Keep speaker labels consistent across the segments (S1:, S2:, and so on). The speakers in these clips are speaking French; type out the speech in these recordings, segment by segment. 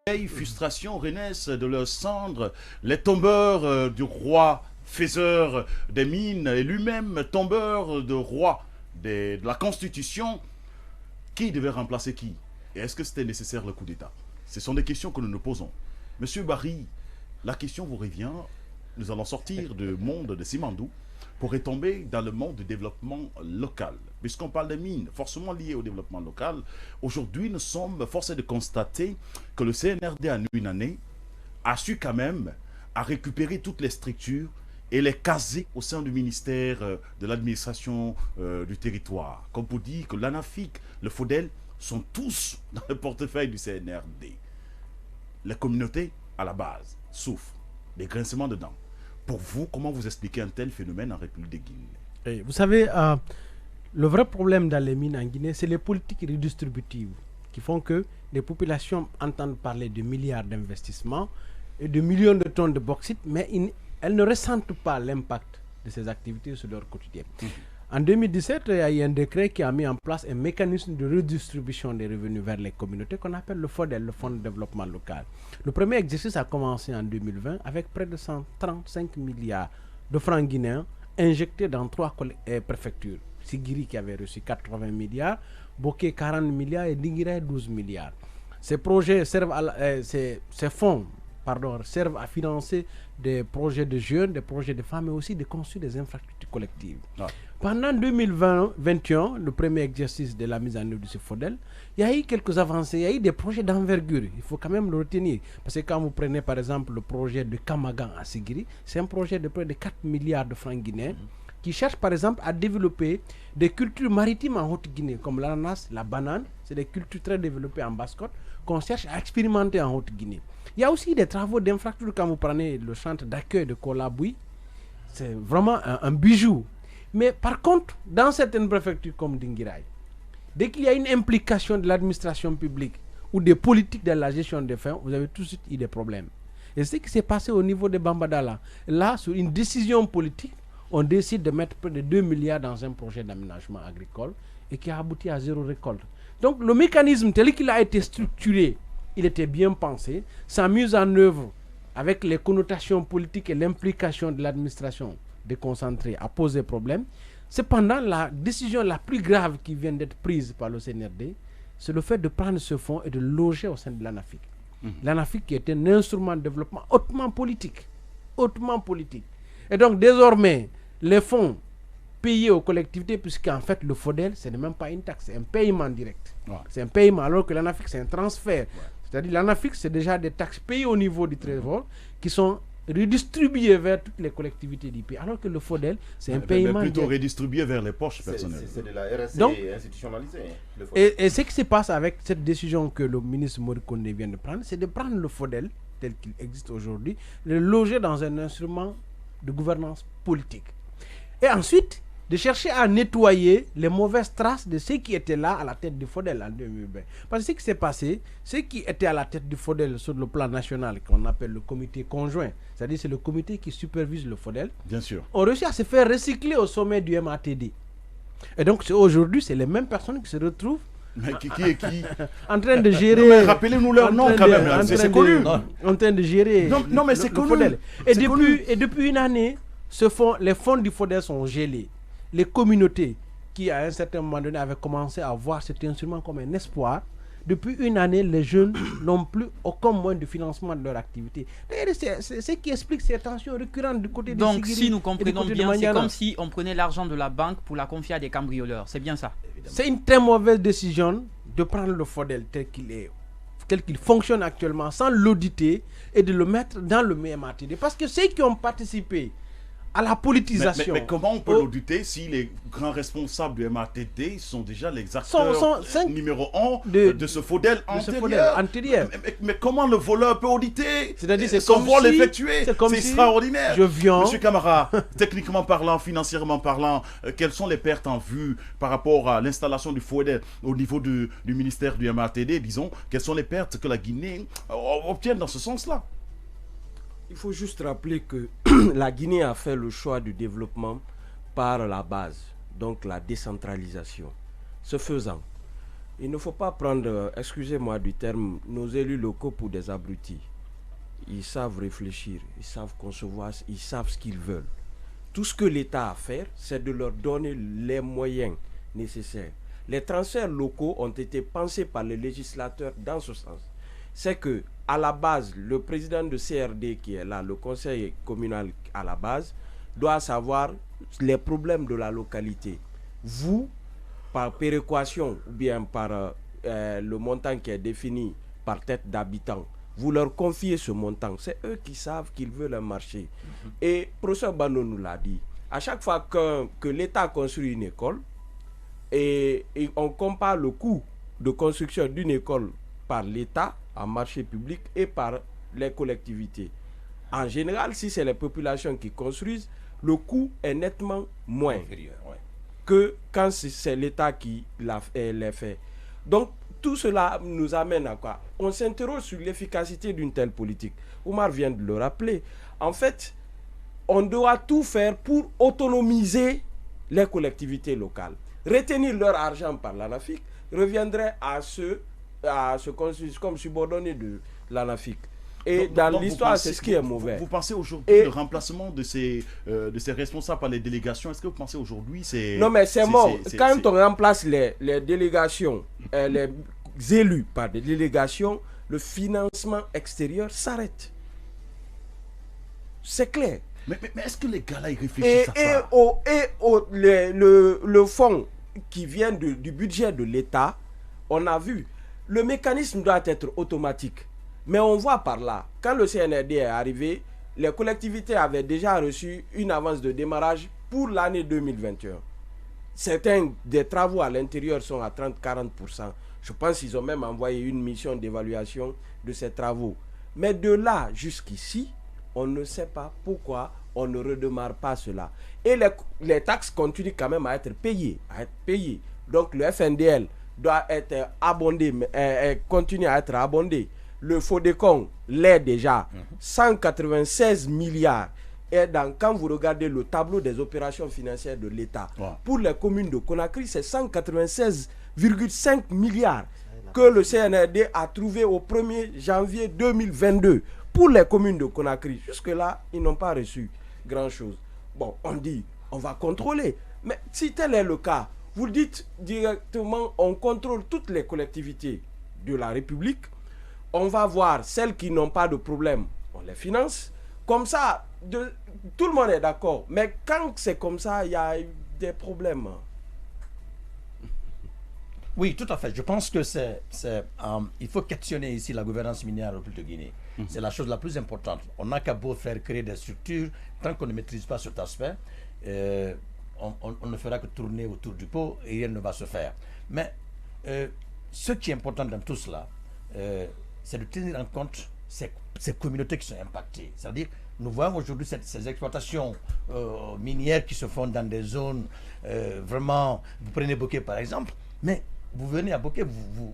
S1: vieilles frustrations renaissent de leurs cendres. Les tombeurs du roi, faiseur des mines, et lui-même tombeur de roi de la Constitution, qui devait remplacer qui? Et est-ce que c'était nécessaire le coup d'État? Ce sont des questions que nous nous posons. Monsieur Barry, la question vous revient. Nous allons sortir du monde de Simandou pour retomber dans le monde du développement local. Puisqu'on parle des mines, forcément liées au développement local, aujourd'hui nous sommes forcés de constater que le CNRD en une année a su quand même à récupérer toutes les structures et les caser au sein du ministère de l'administration du territoire. Comme pour dire que l'ANAFIC, le FODEL sont tous dans le portefeuille du CNRD. Les communautés, à la base, souffrent des grincements de dents. Pour vous, comment vous expliquez un tel phénomène en République de Guinée?
S2: Vous savez, le vrai problème dans les mines en Guinée, c'est les politiques redistributives qui font que les populations entendent parler de milliards d'investissements et de millions de tonnes de bauxite, mais elles ne ressentent pas l'impact de ces activités sur leur quotidien. En 2017, il y a eu un décret qui a mis en place un mécanisme de redistribution des revenus vers les communautés qu'on appelle le FODEL, le Fonds de développement local. Le premier exercice a commencé en 2020 avec près de 135 milliards de francs guinéens injectés dans 3 préfectures. Sigiri qui avait reçu 80 milliards, Boké 40 milliards et Dinguiraye 12 milliards. Ces projets servent ces fonds servent à financer des projets de jeunes, des projets de femmes, mais aussi de construire des infrastructures collectives. Pendant 2021, le premier exercice de la mise en œuvre de ce FODEL, il y a eu quelques avancées, il y a eu des projets d'envergure, il faut quand même le retenir. Parce que quand vous prenez par exemple le projet de Kamagan à Sigiri, c'est un projet de près de 4 milliards de francs guinéens qui cherche par exemple à développer des cultures maritimes en Haute-Guinée, comme l'ananas, la banane, c'est des cultures très développées en Basse-Côte, qu'on cherche à expérimenter en Haute-Guinée. Il y a aussi des travaux d'infrastructure, quand vous prenez le centre d'accueil de Kolaboui, c'est vraiment un bijou. Mais par contre, dans certaines préfectures comme Dinguiraye, dès qu'il y a une implication de l'administration publique ou des politiques dans la gestion des fonds, vous avez tout de suite eu des problèmes. Et ce qui s'est passé au niveau de Bambadala, là, sur une décision politique, on décide de mettre près de 2 milliards dans un projet d'aménagement agricole et qui a abouti à 0 récolte. Donc le mécanisme tel qu'il a été structuré, il était bien pensé. Sa mise en œuvre avec les connotations politiques et l'implication de l'administration déconcentrée a posé problème. Cependant, la décision la plus grave qui vient d'être prise par le CNRD, c'est le fait de prendre ce fonds et de le loger au sein de l'ANAFIC. L'ANAFIC qui est un instrument de développement hautement politique. Hautement politique. Et donc désormais, les fonds payés aux collectivités, puisqu'en fait le FODEL, ce n'est même pas une taxe, c'est un paiement direct. C'est un paiement, alors que l'ANAFIC, c'est un transfert. C'est-à-dire l'ANAFIC, c'est déjà des taxes payées au niveau du Trésor qui sont redistribuées vers toutes les collectivités du pays, alors que le FODEL, c'est un paiement
S1: plutôt redistribué vers les poches personnelles.
S3: C'est de la RSE institutionnalisée.
S2: Et ce qui se passe avec cette décision que le ministre Mori Kondé vient de prendre, c'est de prendre le FODEL, tel qu'il existe aujourd'hui, de le loger dans un instrument de gouvernance politique. Et ensuite, de chercher à nettoyer les mauvaises traces de ceux qui étaient là à la tête du FODEL en 2020. Parce que ce qui s'est passé, ceux qui étaient à la tête du FODEL sur le plan national, qu'on appelle le comité conjoint, c'est-à-dire c'est le comité qui supervise le FODEL,
S1: bien sûr,
S2: ont réussi à se faire recycler au sommet du MATD. Et donc aujourd'hui, c'est les mêmes personnes qui se retrouvent
S1: mais qui est qui
S2: en train de gérer.
S1: Rappelez-nous leur nom quand même. C'est connu.
S2: En train de gérer.
S1: Non, mais c'est connu.
S2: Et depuis une année, les fonds du FODEL sont gelés. Les communautés qui, à un certain moment donné, avaient commencé à voir cet instrument comme un espoir, depuis une année, les jeunes n'ont plus aucun moyen de financement de leur activité. C'est ce qui explique ces tensions récurrentes du côté des
S4: Donc, si nous comprenons bien, c'est comme si on prenait l'argent de la banque pour la confier à des cambrioleurs. C'est bien ça?
S2: C'est une très mauvaise décision de prendre le FODEL tel qu'il fonctionne actuellement, sans l'auditer et de le mettre dans le MATD. Parce que ceux qui ont participé à la politisation.
S1: Mais comment on peut l'auditer si les grands responsables du MATD sont déjà les acteurs numéro 1 de ce FODEL antérieur? Mais comment le voleur peut auditer?
S2: C'est-à-dire, c'est
S1: son vol effectué.
S2: C'est
S1: extraordinaire.
S2: Je viens.
S1: Monsieur Camara, techniquement parlant, financièrement parlant, quelles sont les pertes en vue par rapport à l'installation du FODEL au niveau du ministère du MATD, disons? Quelles sont les pertes que la Guinée obtient dans ce sens-là?
S5: Il faut juste rappeler que la Guinée a fait le choix du développement par la base, donc la décentralisation. Ce faisant, il ne faut pas prendre, excusez-moi du terme, nos élus locaux pour des abrutis. Ils savent réfléchir, ils savent concevoir, ils savent ce qu'ils veulent. Tout ce que l'État a à faire, c'est de leur donner les moyens nécessaires. Les transferts locaux ont été pensés par les législateurs dans ce sens. C'est que, à la base, le président de CRD qui est là, le conseil communal à la base, doit savoir les problèmes de la localité. Vous, par péréquation ou bien par le montant qui est défini par tête d'habitant, vous leur confiez ce montant. C'est eux qui savent qu'ils veulent un marché. Et le professeur Bano nous l'a dit. À chaque fois que l'État construit une école, et on compare le coût de construction d'une école par l'État en marché public et par les collectivités. En général, si c'est les populations qui construisent, le coût est nettement moins inférieur, que quand c'est l'État qui les fait. Donc, tout cela nous amène à quoi? On s'interroge sur l'efficacité d'une telle politique. Oumar vient de le rappeler. En fait, on doit tout faire pour autonomiser les collectivités locales. Retenir leur argent par l'ANAFIC reviendrait à se constituer comme subordonné de l'ANAFIC. Et dans l'histoire, c'est ce qui est mauvais.
S1: Vous pensez aujourd'hui le remplacement de ces responsables par les délégations? Est-ce que vous pensez aujourd'hui c'est...
S5: Non, mais c'est mort. Quand on remplace les délégations, les élus par des délégations, le financement extérieur s'arrête. C'est clair.
S1: Mais est-ce que les gars là, ils réfléchissent à ça?
S5: Le fonds qui vient du budget de l'État, on a vu, le mécanisme doit être automatique. Mais on voit par là, quand le CNRD est arrivé, les collectivités avaient déjà reçu une avance de démarrage pour l'année 2021. Certains des travaux à l'intérieur sont à 30-40%. Je pense qu'ils ont même envoyé une mission d'évaluation de ces travaux. Mais de là jusqu'ici, on ne sait pas pourquoi on ne redémarre pas cela. Et les taxes continuent quand même à être payées. Donc le FNDL doit être abondé, continue à être abondé. Le FODECON l'est déjà, 196 milliards. Et quand vous regardez le tableau des opérations financières de l'État, pour les communes de Conakry, c'est 196,5 milliards que le CNRD a trouvé au 1er janvier 2022. Pour les communes de Conakry, jusque-là, ils n'ont pas reçu grand-chose. Bon, on dit, on va contrôler. Mais si tel est le cas, vous dites directement, on contrôle toutes les collectivités de la République. On va voir celles qui n'ont pas de problème, on les finance. Comme ça, tout le monde est d'accord. Mais quand c'est comme ça, il y a des problèmes.
S6: Oui, tout à fait. Je pense que il faut questionner ici la gouvernance minière au de Guinée. C'est la chose la plus importante. On n'a qu'à beau faire créer des structures, tant qu'on ne maîtrise pas cet aspect, on ne fera que tourner autour du pot et rien ne va se faire. Mais ce qui est important dans tout cela, c'est de tenir en compte ces communautés qui sont impactées. C'est-à-dire, nous voyons aujourd'hui ces exploitations minières qui se font dans des zones vraiment... Vous prenez Boké par exemple, mais vous venez à Boké, vous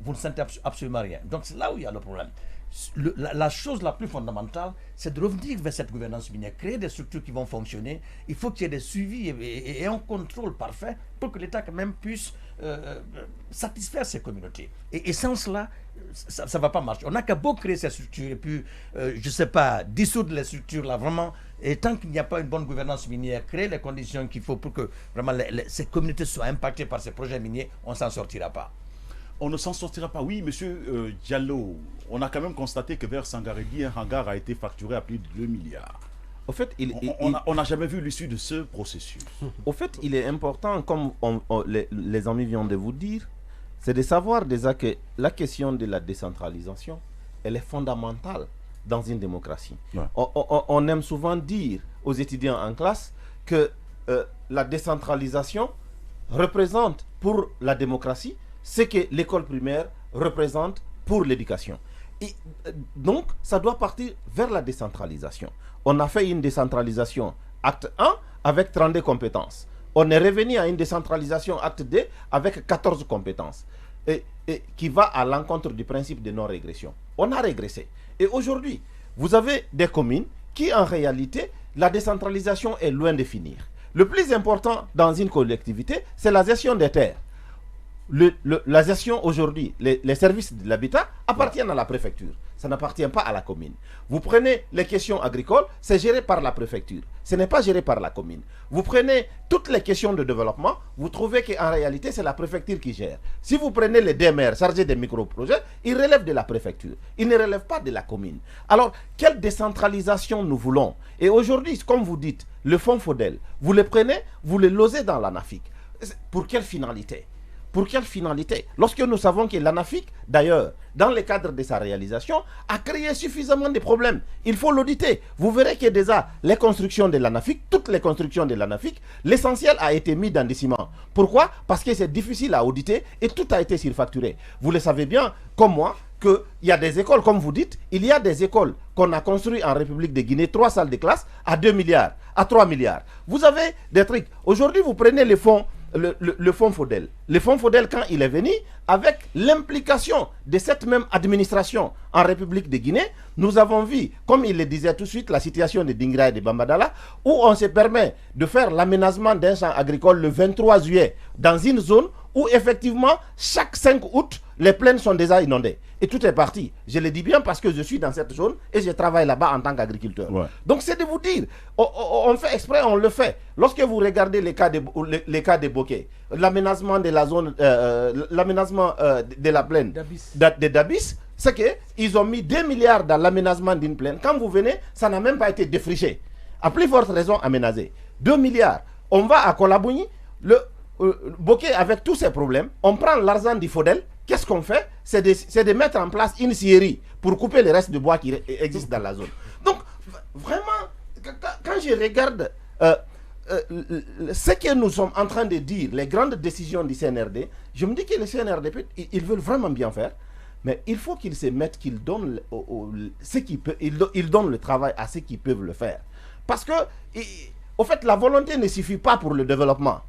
S6: ne sentez absolument rien. Donc c'est là où il y a le problème. La chose la plus fondamentale, c'est de revenir vers cette gouvernance minière, créer des structures qui vont fonctionner. Il faut qu'il y ait des suivis et un contrôle parfait pour que l'État quand même puisse satisfaire ces communautés. Et sans cela, ça ne va pas marcher. On n'a qu'à beau créer ces structures et puis, je ne sais pas, dissoudre les structures là vraiment. Et tant qu'il n'y a pas une bonne gouvernance minière, créer les conditions qu'il faut pour que vraiment ces communautés soient impactées par ces projets miniers, on ne s'en sortira pas.
S1: On ne s'en sortira pas. Oui, monsieur Diallo, on a quand même constaté que vers Sangarégui, un hangar a été facturé à plus de 2 milliards.
S3: Au fait,
S1: on n'a jamais vu l'issue de ce processus.
S3: Au fait, il est important, comme les amis viennent de vous dire, c'est de savoir déjà que la question de la décentralisation, elle est fondamentale dans une démocratie. Ouais. On aime souvent dire aux étudiants en classe que la décentralisation représente pour la démocratie ce que l'école primaire représente pour l'éducation. Et donc, ça doit partir vers la décentralisation. On a fait une décentralisation acte 1 avec 32 compétences. On est revenu à une décentralisation acte 2 avec 14 compétences. Et qui va à l'encontre du principe de non-régression. On a régressé. Et aujourd'hui, vous avez des communes qui, en réalité, la décentralisation est loin de finir. Le plus important dans une collectivité, c'est la gestion des terres. la gestion aujourd'hui, les services de l'habitat appartiennent à la préfecture. Ça n'appartient pas à la commune. Vous prenez les questions agricoles, c'est géré par la préfecture. Ce n'est pas géré par la commune. Vous prenez toutes les questions de développement, vous trouvez qu'en réalité, c'est la préfecture qui gère. Si vous prenez les DMR chargés des micro-projets, ils relèvent de la préfecture. Ils ne relèvent pas de la commune. Alors, quelle décentralisation nous voulons? Et aujourd'hui, comme vous dites, le fonds FODEL, vous le prenez, vous le losez dans l'ANAFIC. Pour quelle finalité? Pour quelle finalité? Lorsque nous savons que l'ANAFIC, d'ailleurs, dans le cadre de sa réalisation, a créé suffisamment de problèmes. Il faut l'auditer. Vous verrez que déjà, les constructions de l'ANAFIC, toutes les constructions de l'ANAFIC, l'essentiel a été mis dans des ciments. Pourquoi? Parce que c'est difficile à auditer et tout a été surfacturé. Vous le savez bien, comme moi, qu'il y a des écoles, comme vous dites, il y a des écoles qu'on a construites en République de Guinée, 3 salles de classe à 2 milliards, à 3 milliards. Vous avez des trucs. Aujourd'hui, vous prenez les fonds. Le fonds FODEL. Le fonds FODEL, quand il est venu, avec l'implication de cette même administration en République de Guinée, nous avons vu, comme il le disait tout de suite, la situation de Dingra et de Bambadala, où on se permet de faire l'aménagement d'un champ agricole le 23 juillet dans une zone où effectivement, chaque 5 août, les plaines sont déjà inondées. Et tout est parti. Je le dis bien parce que je suis dans cette zone et je travaille là-bas en tant qu'agriculteur. Ouais. Donc c'est de vous dire, on fait exprès, on le fait. Lorsque vous regardez les cas de Bokeh, l'aménagement de la zone, l'aménagement de la plaine de Dabis, c'est qu'ils ont mis 2 milliards dans l'aménagement d'une plaine. Quand vous venez, ça n'a même pas été défriché. À plus forte raison, aménagé. 2 milliards. On va à Kolabouni, Bokeh avec tous ces problèmes, on prend l'argent du FODEL. Qu'est-ce qu'on fait? C'est de mettre en place une scierie pour couper le reste de bois qui existe dans la zone. Donc, vraiment, quand je regarde ce que nous sommes en train de dire, les grandes décisions du CNRD, je me dis que le CNRD, ils veulent vraiment bien faire, mais il faut qu'ils se mettent, qu'ils donnent ils donnent le travail à ceux qui peuvent le faire. Parce que, au fait, la volonté ne suffit pas pour le développement.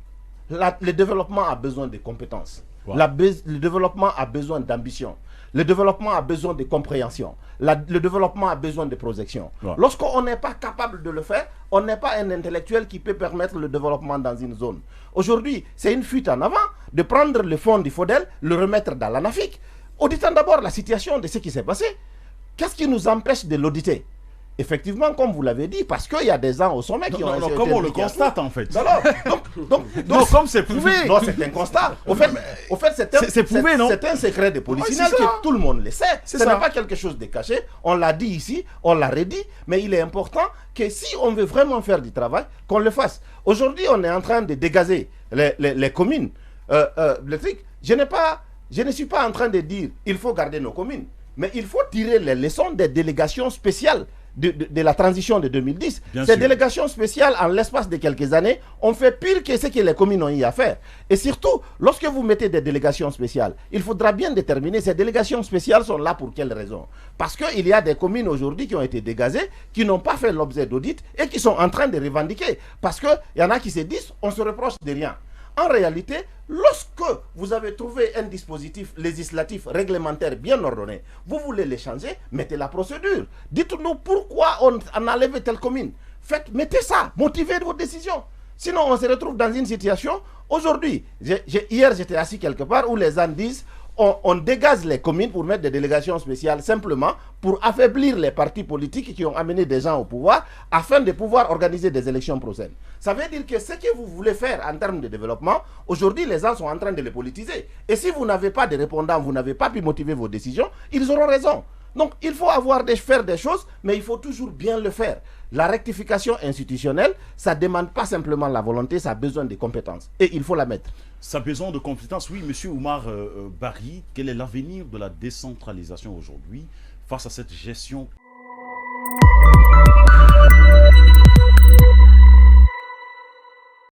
S3: Le développement a besoin de compétences. Wow. Le développement a besoin d'ambition. Le développement a besoin de compréhension. Le développement a besoin de projection. Wow. Lorsqu'on n'est pas capable de le faire, on n'est pas un intellectuel qui peut permettre le développement dans une zone. Aujourd'hui, c'est une fuite en avant de prendre le fonds du FODEL, le remettre dans l'ANAFIC. Auditons d'abord la situation de ce qui s'est passé. Qu'est-ce qui nous empêche de l'auditer? Effectivement, comme vous l'avez dit, parce qu'il y a des gens au sommet qui ont essayé.
S1: Comme on le constate en fait.
S3: Donc comme c'est prouvé. Non, c'est un constat. Au fait, c'est prouvé, non? C'est un secret de polichinelle que tout le monde le sait. Ce n'est pas quelque chose de caché. On l'a dit ici, on l'a redit, mais il est important que si on veut vraiment faire du travail, qu'on le fasse. Aujourd'hui, on est en train de dégazer les communes. Je ne suis pas en train de dire qu'il faut garder nos communes, mais il faut tirer les leçons des délégations spéciales de la transition de 2010. Ces délégations spéciales, en l'espace de quelques années, ont fait pire que ce que les communes ont eu à faire. Et surtout, lorsque vous mettez des délégations spéciales, il faudra bien déterminer ces délégations spéciales sont là pour quelles raisons. Parce qu'il y a des communes aujourd'hui qui ont été dégazées, qui n'ont pas fait l'objet d'audit et qui sont en train de revendiquer. Parce qu'il y en a qui se disent, on se reproche de rien. En réalité, lorsque vous avez trouvé un dispositif législatif réglementaire bien ordonné, vous voulez le changer, mettez la procédure. Dites-nous pourquoi on a enlevé telle commune. Mettez ça, motivez vos décisions. Sinon, on se retrouve dans une situation, aujourd'hui, hier j'étais assis quelque part où les gens disent, on dégage les communes pour mettre des délégations spéciales simplement pour affaiblir les partis politiques qui ont amené des gens au pouvoir afin de pouvoir organiser des élections prochaines. Ça veut dire que ce que vous voulez faire en termes de développement, aujourd'hui les gens sont en train de le politiser. Et si vous n'avez pas de répondants, vous n'avez pas pu motiver vos décisions, ils auront raison. Donc il faut faire des choses, mais il faut toujours bien le faire. La rectification institutionnelle, ça ne demande pas simplement la volonté, ça a besoin de compétences. Et il faut la mettre.
S1: Ça a besoin de compétences. Oui, monsieur Oumar Barry, quel est l'avenir de la décentralisation aujourd'hui face à cette gestion ?